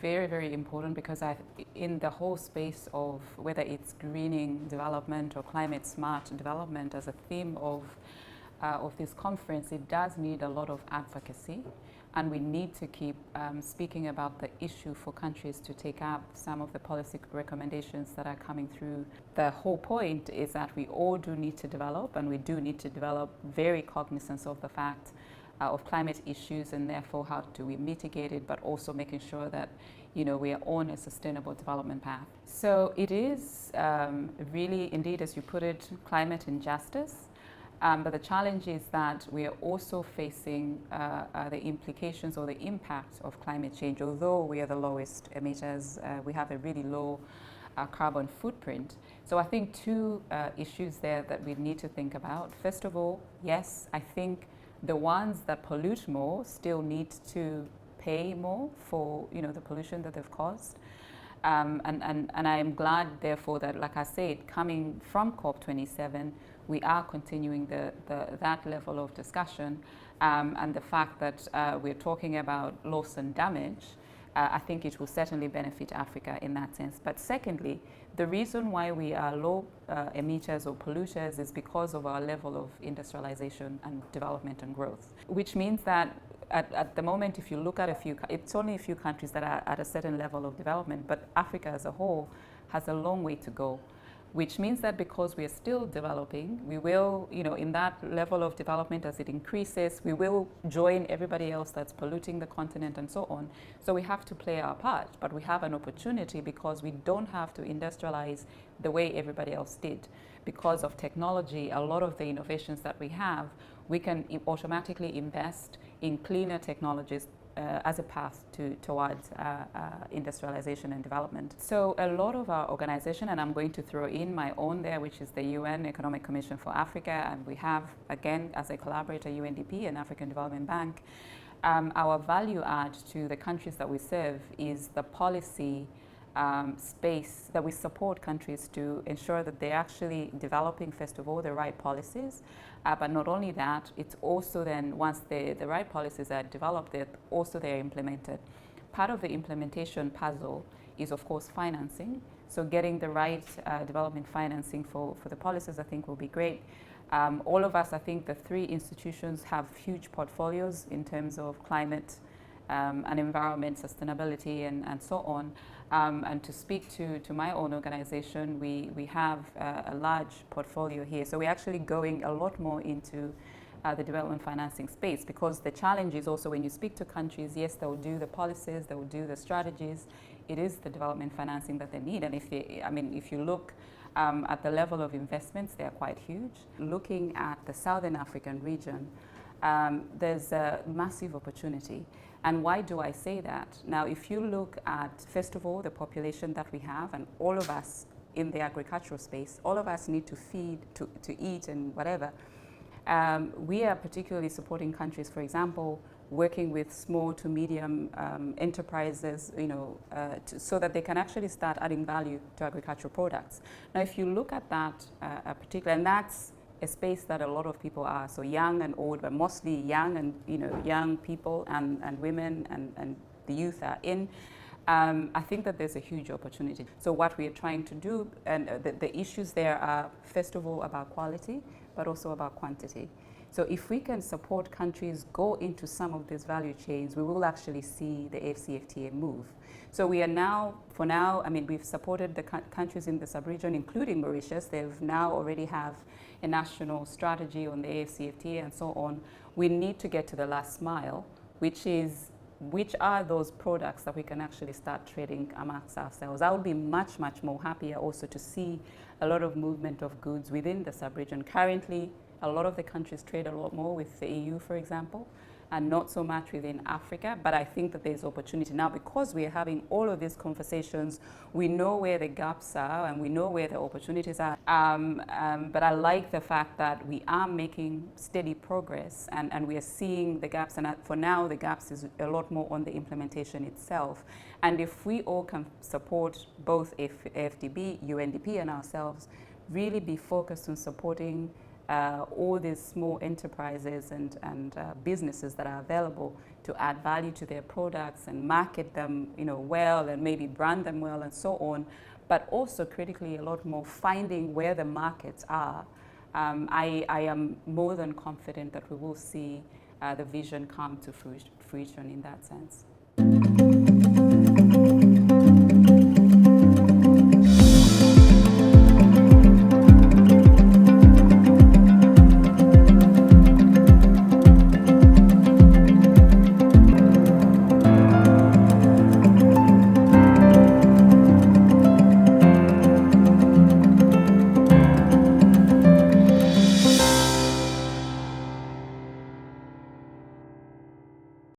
very, very important because in the whole space of whether it's greening development or climate smart development as a theme of this conference, it does need a lot of advocacy, and we need to keep speaking about the issue for countries to take up some of the policy recommendations that are coming through. The whole point is that we all do need to develop, and we do need to develop very cognizant of the fact of climate issues, and therefore how do we mitigate it, but also making sure that we are on a sustainable development path. So it is really, indeed, as you put it, climate injustice. But the challenge is that we are also facing the implications or the impact of climate change. Although we are the lowest emitters, we have a really low carbon footprint. So I think two issues there that we need to think about. First of all, yes, I think the ones that pollute more still need to pay more for the pollution that they've caused. And I am glad, therefore, that, like I said, coming from COP27, we are continuing that level of discussion, and the fact that we're talking about loss and damage, I think it will certainly benefit Africa in that sense. But secondly, the reason why we are low emitters or polluters is because of our level of industrialization and development and growth, which means that at the moment, if you look at it's only a few countries that are at a certain level of development, but Africa as a whole has a long way to go, which means that because we are still developing, we will, in that level of development, as it increases, we will join everybody else that's polluting the continent and so on. So we have to play our part, but we have an opportunity because we don't have to industrialize the way everybody else did. Because of technology, a lot of the innovations that we have, we can automatically invest in cleaner technologies as a path towards industrialization and development. So a lot of our organization, and I'm going to throw in my own there, which is the UN Economic Commission for Africa, and we have, again, as a collaborator, UNDP and African Development Bank. Our value add to the countries that we serve is the policy space that we support countries to ensure that they're actually developing, first of all, the right policies. But not only that, it's also then, once the right policies are developed, they're implemented. Part of the implementation puzzle is, of course, financing. So getting the right development financing for the policies, I think, will be great. All of us, I think the three institutions have huge portfolios in terms of climate and environment, sustainability, and so on. And to speak to my own organization, we have a large portfolio here. So we're actually going a lot more into the development financing space, because the challenge is also when you speak to countries, yes, they will do the policies, they will do the strategies. It is the development financing that they need. And if you look at the level of investments, they are quite huge. Looking at the Southern African region, there's a massive opportunity. And why do I say that? Now, if you look at, first of all, the population that we have, and all of us in the agricultural space, all of us need to feed, to eat and whatever. We are particularly supporting countries, for example, working with small to medium enterprises, so that they can actually start adding value to agricultural products. Now, if you look at that particular, and that's a space that a lot of people are, so young and old, but mostly young and young people and women and the youth are in. I think that there's a huge opportunity. So what we are trying to do, and the issues there are, first of all, about quality, but also about quantity. So if we can support countries go into some of these value chains, we will actually see the AfCFTA move. So we are now, for now, we've supported the countries in the sub-region, including Mauritius. They've now already have a national strategy on the AfCFTA and so on. We need to get to the last mile, which are those products that we can actually start trading amongst ourselves. I would be much, much more happier also to see a lot of movement of goods within the sub-region. Currently, a lot of the countries trade a lot more with the EU, for example, and not so much within Africa. But I think that there's opportunity now, because we are having all of these conversations. We know where the gaps are and we know where the opportunities are. But I like the fact that we are making steady progress, and we are seeing the gaps. And for now, the gaps is a lot more on the implementation itself. And if we all can support both AFDB, UNDP, and ourselves, really be focused on supporting all these small enterprises and businesses that are available to add value to their products and market them, well, and maybe brand them well and so on, but also critically a lot more finding where the markets are. I am more than confident that we will see the vision come to fruition in that sense.